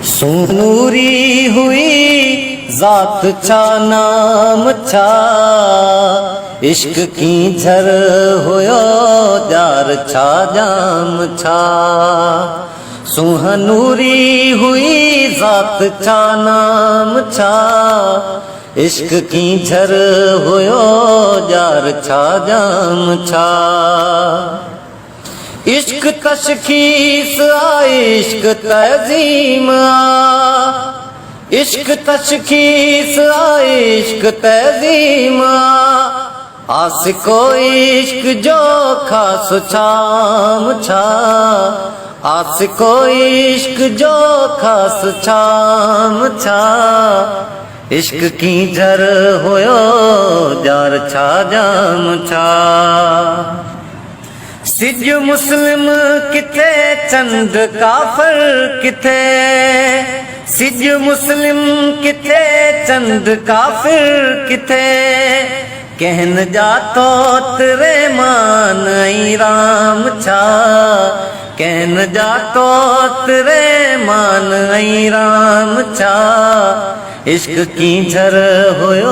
सूनूरी हुई जात छा नाम छा, इश्क की झर हुयो जार छा जाम छा। सुहनूरी हुई जात छा नाम छा, इश्क की झर हुयो जार छा जाम छा। इश्क तशखीस आ इश्क तज़ीम आ, इश्क तशखीस आ इश्क तज़ीम आ। आशिको इश्क जो खास छाम छा, आशिको इश्क जो खास छाम छा। इश्क की झर हुयो जार छा जाम छा। सिज मुस्लिम किथे चंद काफिर किथे, सिज मुस्लिम किथे चंद काफिर किथे। कहन जातो तेरे मान आई राम छा, कहन जातो तेरे मान आई राम छा। इश्क की झर हुयो